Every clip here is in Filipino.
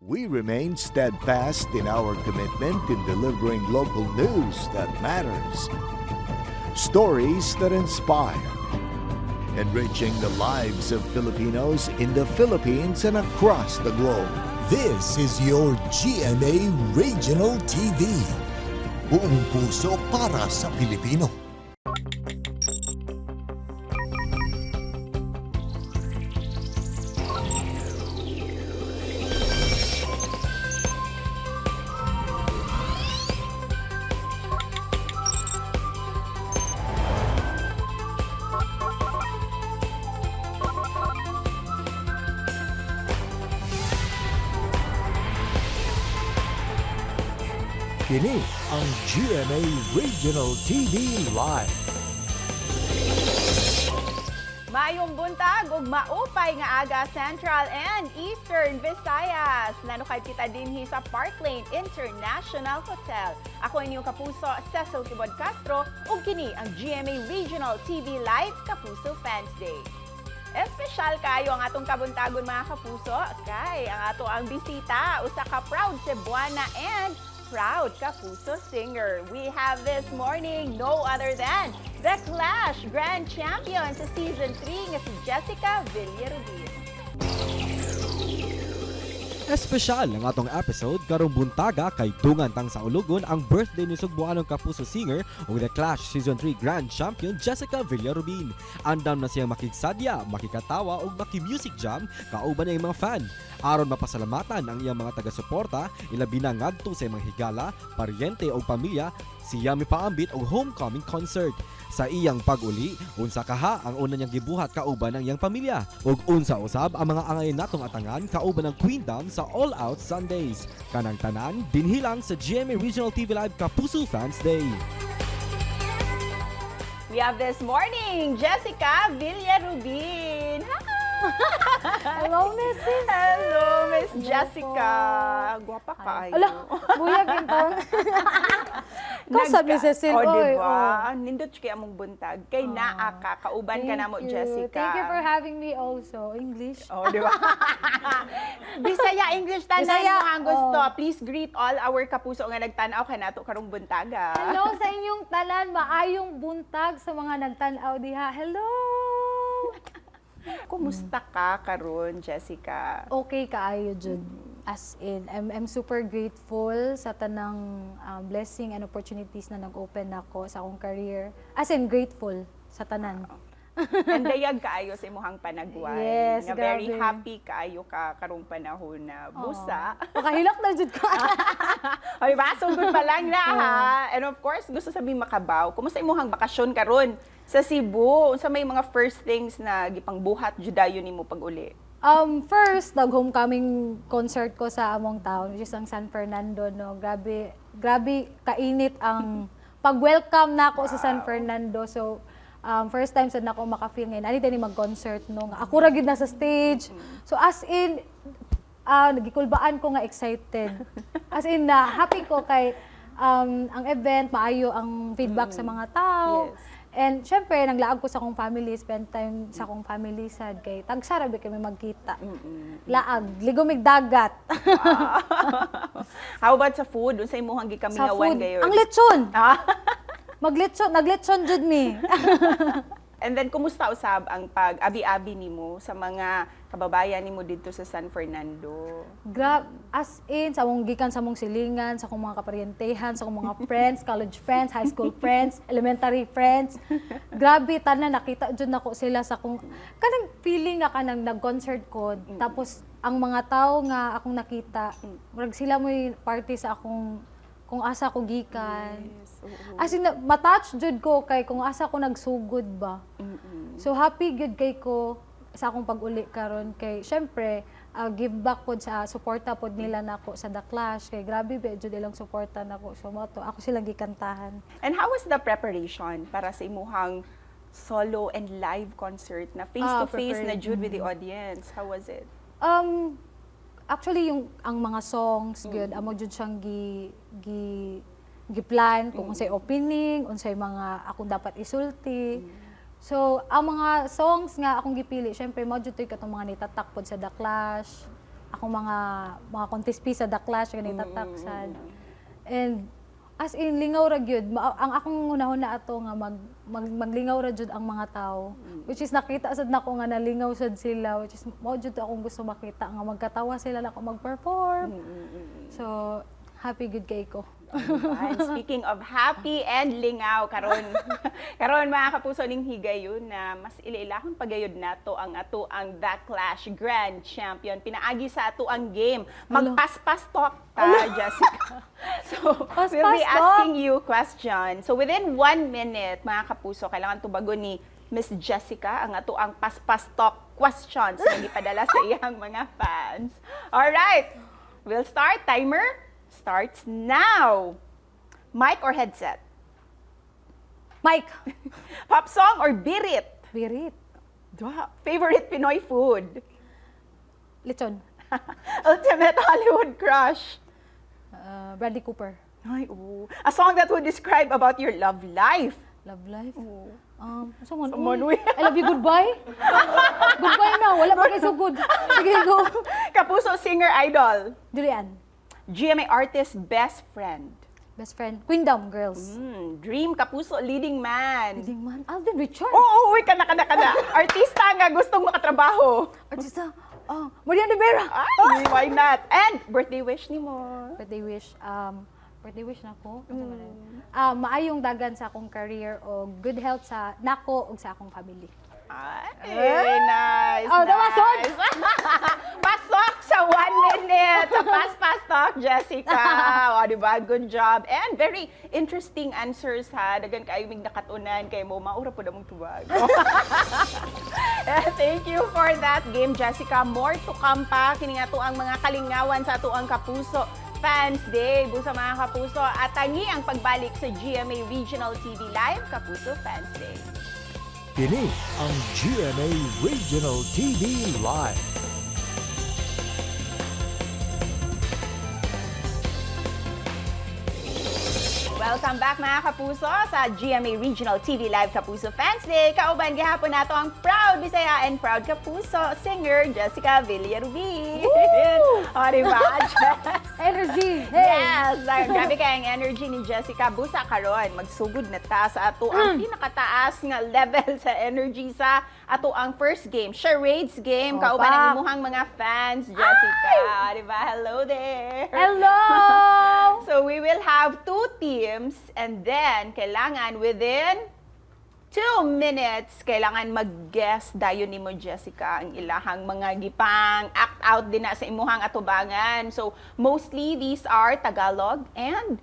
We remain steadfast in our commitment in delivering local news that matters, stories that inspire, enriching the lives of Filipinos in the Philippines and across the globe. This is your GMA Regional TV. Buong puso para sa Pilipino. Kini ang GMA Regional TV Live. Maayong buntag ug maupay nga aga Central and Eastern Visayas. Nanukay kita dinhi sa Park Lane International Hotel. Ako inyong kapuso, Cecil Kibod Castro, ug kini ang GMA Regional TV Live Kapuso Fans Day. Espesyal kayo ang atong kabuntagon mga kapuso, kay ang ato ang bisita usa ka proud Cebuana and proud Kapuso singer. We have this morning no other than the Clash Grand Champion sa Season 3 nga si Jessica Villarubin. Espesyal ang atong episode karong buntaga kay dungan tang sa ulugon ang birthday ni Sugboanong Kapuso singer ug The Clash Season 3 Grand Champion Jessica Villarubin. Andam na siyang makigsadya, makikatawa ug maki-music jam kauban ang mga fan. Aron mapasalamatan ang iyang mga taga-suporta, ilabi na ngadto sa mga higala, paryente ug pamilya, siya mipaambit og homecoming concert. Sa iyang pag-uli, unsa kaha ang una niyang gibuhat kauban ang iyang pamilya ug unsa usab ang mga angay natong atangan kauban ng Queendom sa All Out Sundays. Kanang tanan dinhilang sa GMA Regional TV Live Kapuso Fans Day. We have this morning Jessica Villarubin. Hello, Mrs. Hello, Miss Jessica. Gwapa ka Ala, buyag yung taon. Ikaw sabi, Cecil. O, diba? Nindot kaya mong buntag. Kay naa ka, kauban ka na mo, Jessica. Thank you for having me also. English. O, diba? Bisaya, English, tanan Bisaya, mo ang gusto. Please greet all our kapuso nga nagtanaw ka nato karong buntaga. Hello sa inyong tanan. Maayong buntag sa mga nagtanaw diha. Hello! Kumusta ka karon, Jessica? Okay kaayo, Jud. As in, I'm super grateful sa tanang blessing and opportunities na nag-open ako sa akong career. As in, grateful sa tanan. And dayag kaayo sa imuhang panagway. Yes, nga very grabe. happy kaayo ka karong panahon na busa. Makahilak na, Jud ka. Ay, basong pa lang na ha. And of course, gusto sabihin makabaw. Kumusta imuhang bakasyon karon sa Cebu? Unsa may mga first things na gipangbuhat judayo nimo pag-uli? First, nag-homecoming concert ko sa among town, which is ang San Fernando, no. Grabe kainit ang pag-welcome nako sa San Fernando. So, first time sad nako maka-feel ngayon. Ani din mag-concert no. Ako ra gid na sa stage. So as in nagikulbaan ko nga excited. As in na happy ko kay ang event maayo ang feedback sa mga tao. Yes. And syempre, naglaag ko sa akong family, spend time sa akong family sad kay tagsarabi kami magkita. Laag, ligomig dagat. How about sa food? Unsa imong Sa gikamingawan food, gayon? ang lechon. Ah, Naglechon jud mi. And then kumusta usab ang pag-abi-abi nimo sa mga kababayan nimo dito sa San Fernando? As in, sa mong gikan sa mong silingan, sa akong mga kaparyentehan, sa akong mga friends, college friends, high school friends, elementary friends. Grabe, tanan nakita jud nako sila sa akong kanang feeling nga kanang nag-concert ko. Tapos ang mga tao nga akong nakita, murag sila mo'y party sa akong kung asa ko gikan. Yes, oo. As in, matouch jud ko kay kung asa ko nagsugod ba. So happy gud kay ko sa akong pag-uli karon kay syempre give back pod sa suporta pod nila nako sa The Clash kay grabe ba jud ilang suporta nako so mo to ako silang gikantahan. And how was the preparation para sa imuhang solo and live concert na face-to-face na jud with the audience? How was it? Actually yung ang mga songs good amo jud siyang giplan kung unsay opening, unsay mga akong dapat isulti. So ang mga songs nga akong gipili, syempre mo jud toy katong mga nitatak pod sa The Clash. akong mga contest piece sa The Clash ganito tataksan. And as in lingaw ra gyud ang akong hunahuna ato nga maglingaw ra jud ang mga tao, which is nakita sad nako nga nalingaw sad sila, which is mao jud akong gusto makita nga magkatawa sila nako mag-perform. So happy good kay ko. And speaking of happy and lingaw karon karon mga kapuso ning higayon na mas ilailahon pagayod nato ang ato ang The Clash Grand Champion pinaagi sa ato ang game magpaspas talk ta Jessica. So we'll be asking you questions. So within 1 minute mga kapuso kailangan tubagon ni Miss Jessica ang ato ang paspas talk questions na gipadala sa iyang mga fans. All right. We'll start timer. Starts now. Mic or headset? Mike, Pop song or birit? birit, Favorite Pinoy food? lechon, Ultimate Hollywood crush? Bradley Cooper, Ay, oo. A song that would describe about your love life? love life. Oo. Someone, Someone uy. I love you, goodbye. Goodbye na, wala pa kayo so good. Sige, go. Kapuso singer idol? Julian, GMA artist best friend? best friend, Queendom Girls. Dream Kapuso leading man? Leading man, Alden Richard. Oo, uy, kana. Artista nga gustong makatrabaho? Artista, Mariana Rivera. Ay, why not? And birthday wish ni mo? Birthday wish na ko. Maayong dagan sa akong career o good health sa nako ug sa akong family. Ay, nice. Oh, namasod! Pasok sa 1 minute sa Pas Talk, Jessica. O, diba? Good job. And very interesting answers, ha? Dagan kayo mig nakatunan kay mo. Maura po na mong tuwag. Thank you for that game, Jessica. More to come pa. Kini nga to ang mga kalingawan sa ato ang Kapuso Fans Day. Busa mga Kapuso. At tangi ang pagbalik sa GMA Regional TV Live, Kapuso Fans Day. Kini ang GMA Regional TV Live. Welcome back mga Kapuso sa GMA Regional TV Live Kapuso Fans Day. Kauban gihapon nato ang proud Bisaya and proud Kapuso singer Jessica Villarubin. O, diba, Jess? Energy! Hey! Yes! Grabe kayang energy ni Jessica. Busa karon magsugod na ta sa ato ang pinakataas nga level sa energy sa ato ang first game, charades game. Kauban ang imuhang mga fans, Jessica. Diba? Hello there! Hello! So we will have 2 teams and then kailangan within 2 minutes kailangan mag-guess dayon nimo Jessica ang ilahang mga gipang act out din na sa imuhang atubangan. So mostly these are Tagalog and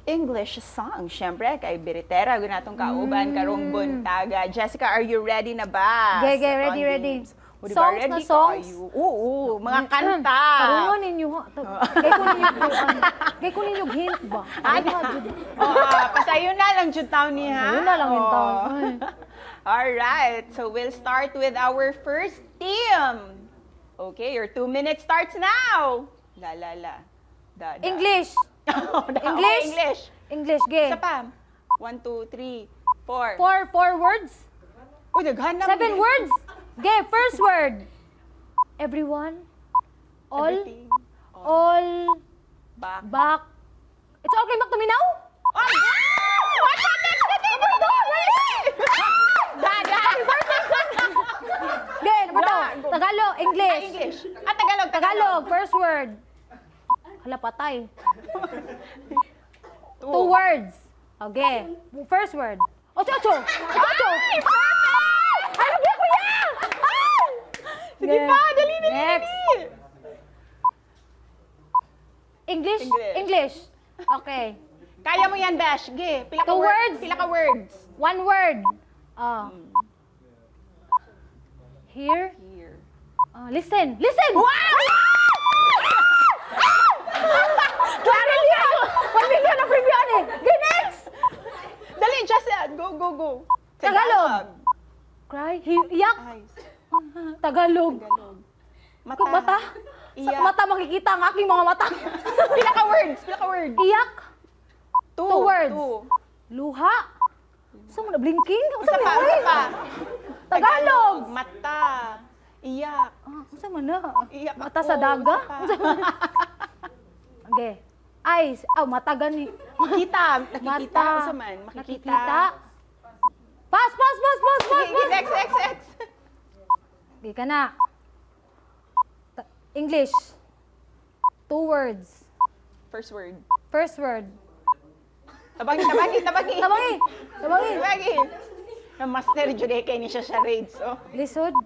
English songs. Syempre kay Biritera gunatong kauban karong buntaga. Jessica, are you ready na ba? Ready. O, diba, Songs ready na songs? kayo? Oo, mga kanta. Tarungan ninyo ha. Gay ko ninyo hint ba? Pasayo na lang jud taon niya. Pasayo na lang yung taon. Alright, so we'll start with our first team. Okay, your 2 minutes starts now. La. Da. English! English. English. English, gay. Isa pa. 1, 2, 3, 4. Four words? Uy, daghan na. 7 words? Gay, first word. Everyone. Everything. All. Back. It's okay back to me now? Ay! What happened? Gay, number 2. Tagalog, English. English. Tagalog, first word. Hala, patay. 2 2 words. Okay. First word. Ocho. Ano ba kuya? Sige pa, dali. Next. English. Okay. Kaya mo yan, Besh. Sige, pila ka 2 words. Pila ka words. 1 word. Here. Listen. Wow! Claro niya! 1 million na preview eh. Go next! Dali, just go. Tagalog. Cry. Iyak. Eyes. Tagalog. Mata. Sa Iyak. mata makikita ang aking mga mata. Pila ka words. Iyak. 2 words. Luha. Saan mo na? Blinking? Isa pa. Tagalog. Mata. Iyak. Unsa man na? Iyak Mata ako. sa daga? Unsa pa? Okay. Eyes. Mata gani. Makita. Nakikita. Mata. Unsa man? Makikita. Nakikita. Pass. Sige, X. Di ka na. English. 2 words. First word. First word. Tabangi. Tabangi. Na master jud kay ni siya sa raids. Oh. Lisod.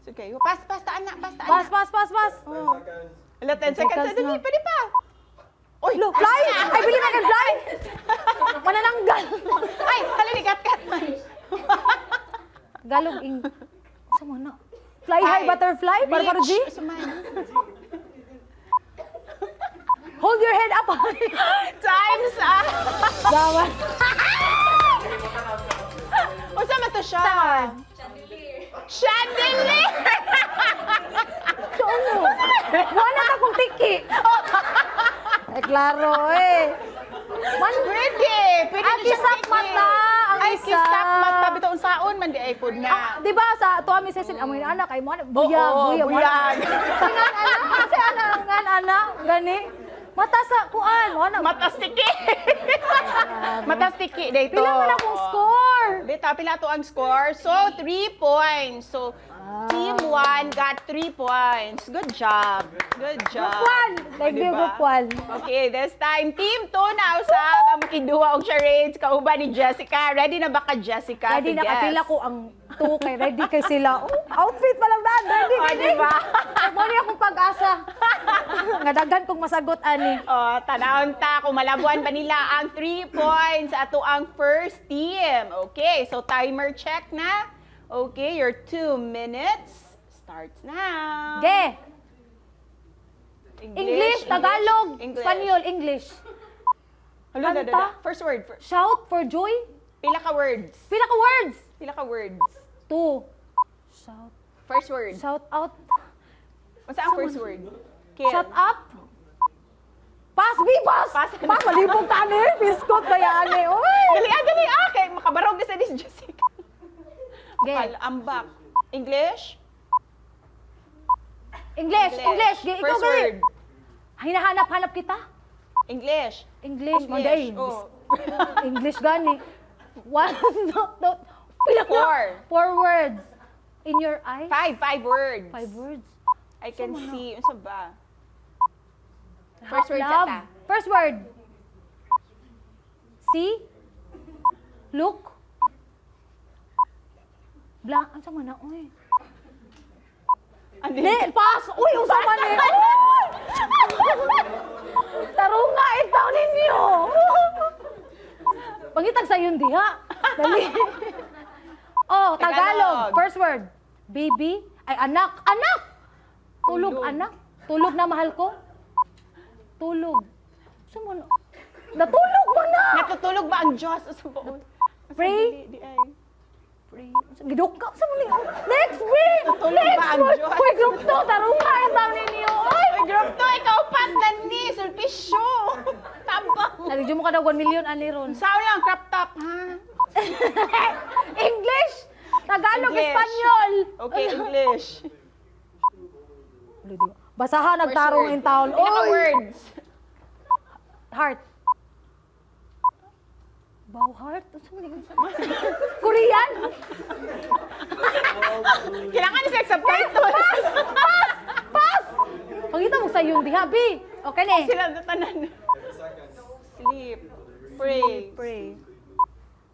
So kayo. Pass ana. Pass. Oh. Wala 10 seconds. Seconds na. Pwede pa. Oy, Look, fly! I believe I can fly! Manananggal! Ay, halili kat man. Galog ing... Sa mana? Fly high butterfly? Para para G? Hold your head up high! Time's up. Gawan! Unsa man to siya? Chandelier. So ano? Wala na kong tiki! Klaro eh! Pwede Ang siya kisak pwede. mata! Ang Ay, isa! kisak mata. Bitaw unsaon man di ay pod na. Di ba sa tuwa mi sesin, amoy na anak, ay mo, buyag, Oo, buyag. Ngan anak, kasi anak, gani. Mata sa kuan, wala. Matastiki. Matastiki dito. Pila man akong score? Dito, pila to ang score. So, 3 points. So, Team 1 got 3 points. Good job. Good job. Group 1. Like Diba? group 1. Okay, this time, Team 2 na usab ang makiduha og charades kauban ni Jessica. Ready na ba ka, Jessica? Ready to na guess? kapila ko ang 2 kay ready kay sila. Oh, outfit pa lang daan, ready Oh, kay diba? Mo niya akong pag-asa. Nga daghan kong masagot ani. Oh, tanawon ta kung malabuan ba nila ang 3 points ato ang first team. Okay, so timer check na. Okay, your 2 minutes starts now. Ge. English, Tagalog, English. Espanyol, English. Hala, Kanta. First word. Shout for joy. Pila ka words? Pila ka words? Pila ka words? 2. Shout. First word. Shout out. Unsa ang first word? Kill. Shut up. Pass, B, pass. Pass. Pass, malibog ka ni. Biskot ba yan eh. Uy. Dali. Kay makabarog na sa dis Jessica. Ge. Ambak. English? English. Ge, ikaw First gali. word. Hinahanap-hanap kita. English. English. Manday. Oh. English gani. 1, no. Pila ka? 4. 4 words. In your eyes? 5 words. 5 words. I can see. Unsa ba? First word Love. sa ta. First word. See? Look? Blank. Ang sama na, uy. Ano Di, pass! Uy, ang sama ni. Tarunga, itaw ninyo. Pangitag sa yun, diha. Dali. Oh, Tagalog. Tagalog. First word. Baby. Ay, anak. Anak! Tulog, Tulog. anak. Tulog na mahal ko. Tulog. Saan mo? Natulog mo na! Natutulog ba ang Diyos? Asa ba? Pray. Di ay. Pray. Gidok ka. Saan mo niyo? Next, pray! Natulog Next ba ang word. Diyos? Uy, group to. Tarunga, itaw ninyo. Ay! Ay, group to, ikaw patnan ni, sulpisyo. Tabang. Naligyo mo ka daw 1 million ani ron. Saan lang, crop top, ha? English, Tagalog, English. Espanyol. Okay, English. Basahan First nagtarong word. in town. Pila ka Oy! words? Heart. Bow heart? Korean? Kailangan ni sa subtitles. Pass! Pangita mo sa yun, di habi. Okay na Sila natanan. Sleep. Pray.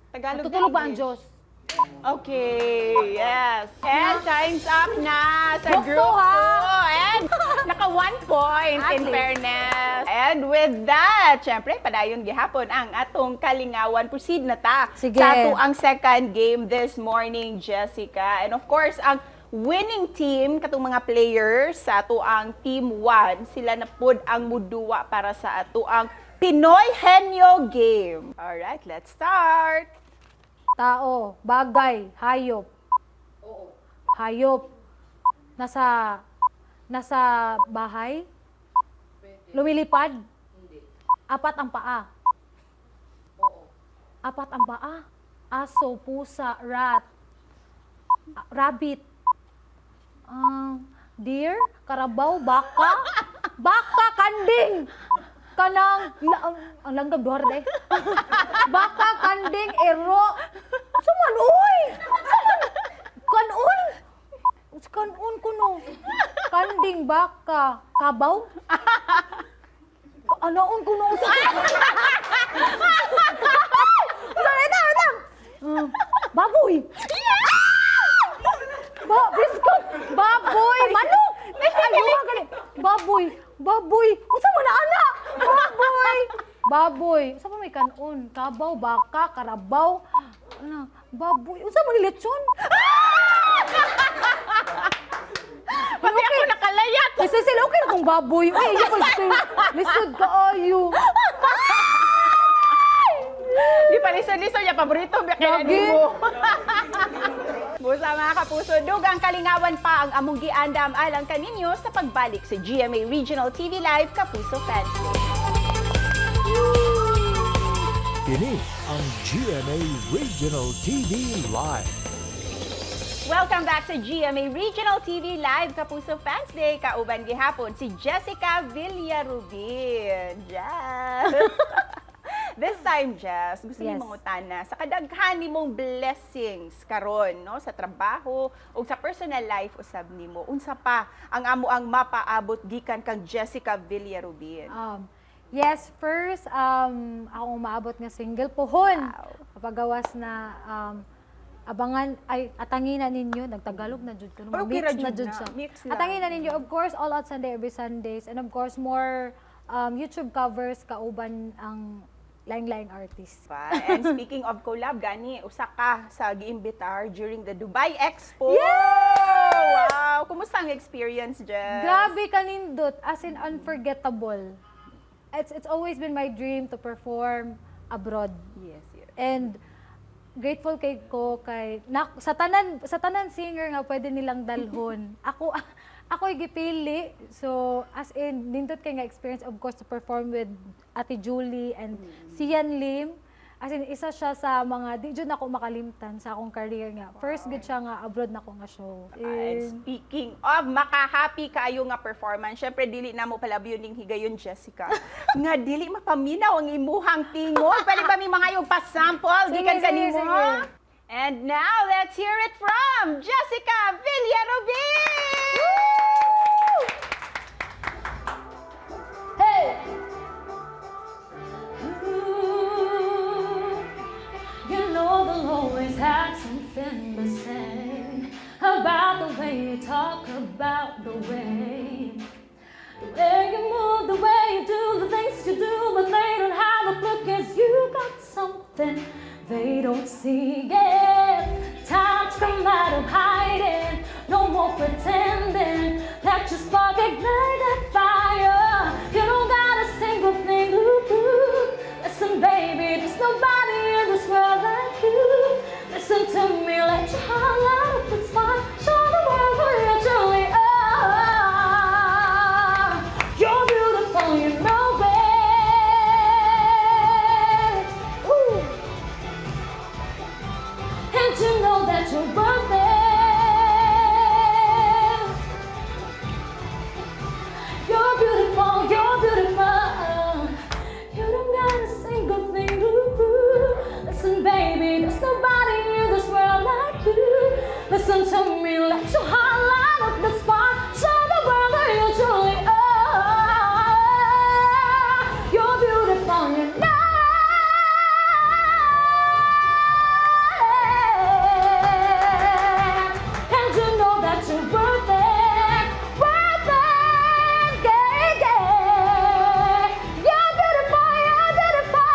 Tagalog Tutulog ba ang English. Diyos? Okay, yes. And time's up na sa Group group two, 2. ha? And naka 1 point in Ate. fairness. And with that, syempre, padayon gihapon ang atong kalingawan. Proceed na ta Sige. sa ato ang second game this morning, Jessica. And of course, ang winning team, katong mga players sa ato ang Team 1, sila na pod ang muduwa para sa ato ang Pinoy Henyo Game. Alright, let's start. Tao, bagay, hayop. Hayop. Nasa bahay? Lumilipad? Apat ang paa? Apat ang paa? Aso, pusa, rat, rabbit. Deer, karabaw, baka, baka, kanding, kanang, ang langgam duhar day. Baka, kanding, ero. Saman, uy! Saman, kanon? Kanon ko no. Kanding, baka, kabaw? Anoon ko no. Baboy! Biskot! Baboy! Manok! Baboy! Baboy! Unsa man na ana? Baboy! Baboy! Unsa man may kanon? Kabaw, baka, karabaw. Ano? Baboy! Unsa man ni lechon? Pati ako nakalayat. Sila okay na kung baboy. Ay, lisod ka ayo. Di pa liso-liso niya, paborito biya kaya Lagi. mo. Busa mga kapuso, dugang kalingawan pa ang among giandam alang kaninyo sa pagbalik sa GMA Regional TV Live Kapuso Fans. Kini ang GMA Regional TV Live. Welcome back sa GMA Regional TV Live Kapuso Fans Day. Kauban gihapon si Jessica Villarubin. Jess! This time, Jess, gusto Yes. ni mangutana sa kadaghan nimong blessings karon no sa trabaho o sa personal life usab nimo. Unsa pa ang amo ang mapaabot gikan kang Jessica Villarubin? Yes, first, ako maabot nga single pohon. Wow. Kapagawas na abangan, ay, atanginan ninyo, nagtagalog na jud ko. Okay ra Mix na jud jud na. siya. Mix lang. Atanginan ninyo, of course, all out Sunday, every Sundays. And of course, more YouTube covers, kauban ang laing-laing artist. And speaking of collab, gani, usa ka sa giimbitar during the Dubai Expo. Yes! Wow! Kumusta ang experience, Jess? Grabe kanindot, as in unforgettable. It's always been my dream to perform abroad. Yes, yes. And grateful kay sa tanan singer nga pwede nilang dalhon. Ako'y gipili. So as in nindot kay nga experience of course to perform with Ate Julie and Sian Lim. As in isa siya sa mga di jud nako makalimtan sa akong career nga. First gud siya nga abroad nako nga show. And speaking of maka-happy kaayo nga performance, syempre dili na mo palabyon ning higayon, Jessica. Nga dili mapaminaw ang imuhang tingog. Pwede ba mi mga yung pasample gikan kanimo? And now let's hear it from Jessica Villarubin. Hey! You know they'll always have something to say about the way you talk, about the way you move, the way you do the things you do, but they don't have a clue 'cause you got something they don't see. Yeah, time to come out of hiding, no more pretending. Let your spark ignite that fire. You don't got a single thing to prove. Listen, baby, there's nobody in this world like you. Listen to me, let your heart light up the spot. Show the world who you truly are. You're beautiful, you know it. Ooh. And you know that you're worth it. You're beautiful, you're beautiful. You don't got a single thing to prove. Listen, baby, there's nobody in this world like you. Listen to me, let your heart light up the spot. Show the world that you truly are. You're beautiful, you know. And you know that you're worth it, worth it, yeah, yeah. You're beautiful, you're beautiful.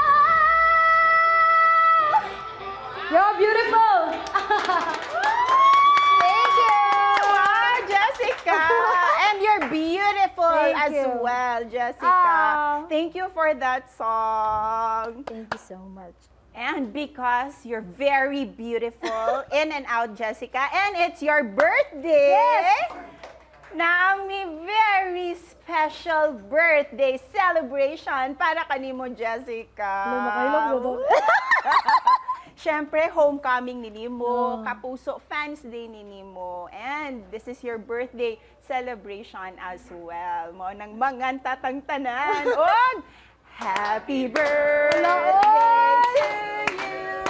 You're beautiful. Thank you! Wow, Jessica! And you're beautiful Thank as you. well, Jessica. Ah. Thank you for that song. Thank you so much. And because you're very beautiful, in and out, Jessica, and it's your birthday, Yes! na may very special birthday celebration para kanimo, Jessica. Makahilog na to. Siyempre, homecoming ni Nimo, Kapuso Fans Day ni Nimo, and this is your birthday celebration as well. Mo nang manganta tang tanan. Og happy birthday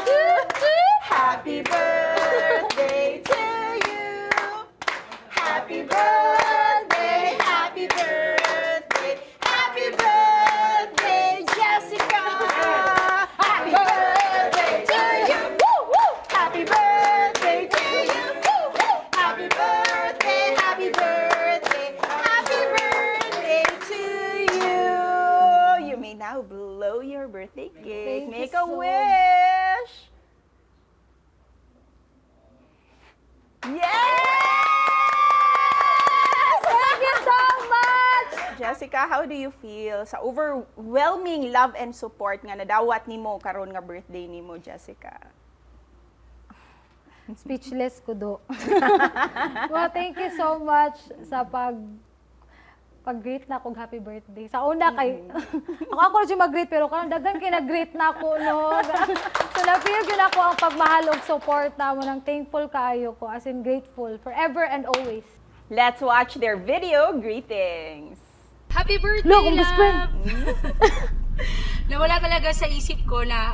to you. Happy birthday to you. Happy birthday, happy birthday, happy birthday, Jessica. Happy birthday to you. Woo, woo. Happy birthday to you. Woo, woo. Happy birthday, happy birthday, happy birthday to you. You may now blow your birthday cake. Thank you Make a so wish. Yes! Thank you so much! Jessica, how do you feel sa overwhelming love and support nga nadawat nimo karon nga birthday nimo, Jessica? Speechless ko do. Well, thank you so much sa pag-greet na akong happy birthday. Sa una kay ako na siya mag-greet pero karon daghan kay nag-greet na ako no. So na-feel gyud ako ang pagmahal ug support na mo, nang thankful kaayo ko, as in grateful forever and always. Let's watch their video greetings. Happy birthday, Look, ang best friend. Nawala talaga sa isip ko na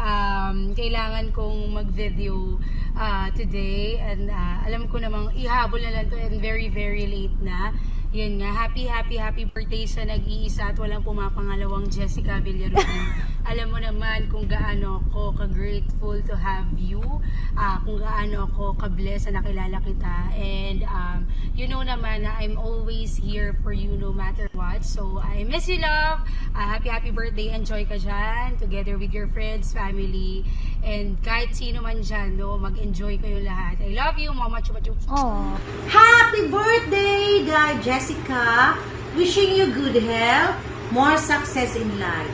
kailangan kong mag-video today, and alam ko namang ihabol na lang to and very late na. Yan nga, happy birthday sa nag-iisa at walang pumapangalawang Jessica Villarubin. Alam mo naman kung gaano ako ka-grateful to have you, kung gaano ako ka-blessed na nakilala kita, and you know naman na I'm always here for you no matter what. So I miss you, love. Happy birthday, enjoy ka dyan together with your friends, family, and kahit sino man dyan, no, mag-enjoy kayo lahat. I love you, Mama Chupa Chups. Oh. Happy birthday, Jessica. Wishing you good health, more success in life.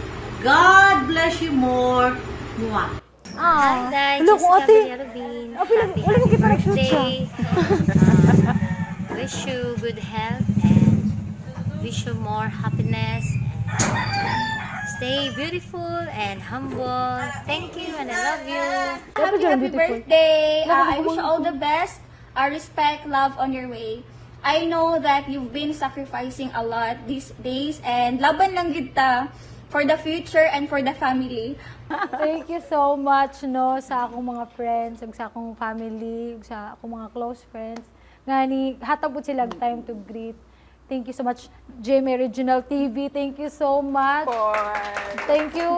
God bless you more. Mwah. Ah. Hi, Look, Jessica ate. Villarubin. Wala mo Happy kita birthday. Wish you good health and wish you more happiness. Stay beautiful and humble. Thank you and I love you. Happy birthday. I wish you all the best. Respect, love on your way. I know that you've been sacrificing a lot these days, and laban lang gid ta for the future and for the family. Thank you so much no sa akong mga friends, ug sa akong family, ug sa akong mga close friends. Ngani hatag pud sila time to greet. Thank you so much, GMA Regional TV. Thank you so much. Thank you.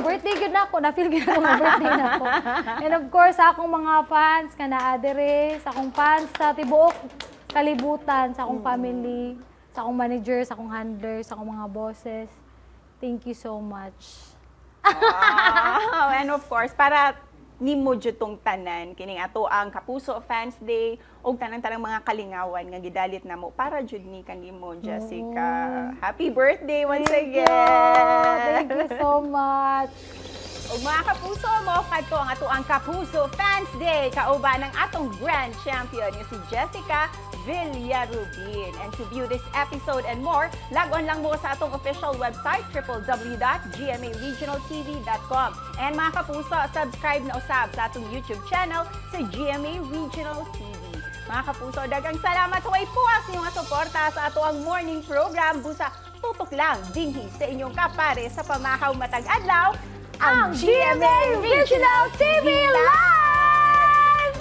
Birthday gyud nako, na-feel gyud ako nga birthday nako. And of course, sa akong mga fans kana adere, sa akong fans sa tibuok kalibutan, sa akong family, sa akong manager, sa akong handler, sa akong mga bosses. Thank you so much. And of course, para nimo jud tong tanan kining ato ang Kapuso Fans Day ug tanan-tanang mga kalingawan nga gidalit namo para jud ni kanimo, Jessica. Happy birthday once again. Thank you so much. Ug mga kapuso mo, kadto ang ato ang Kapuso Fans Day kauban ng atong grand champion nga si Jessica Villarubin. And to view this episode and more, log on lang mo sa atong official website www.gmaregionaltv.com. And mga kapuso, subscribe na usab sa atong YouTube channel sa GMA Regional TV. Mga kapuso, dagang salamat sa way puwas niyo nga suporta sa ato ang morning program. Busa tutok lang dinhi sa inyong kapare sa pamahaw matag adlaw, ang GMA Regional TV Live!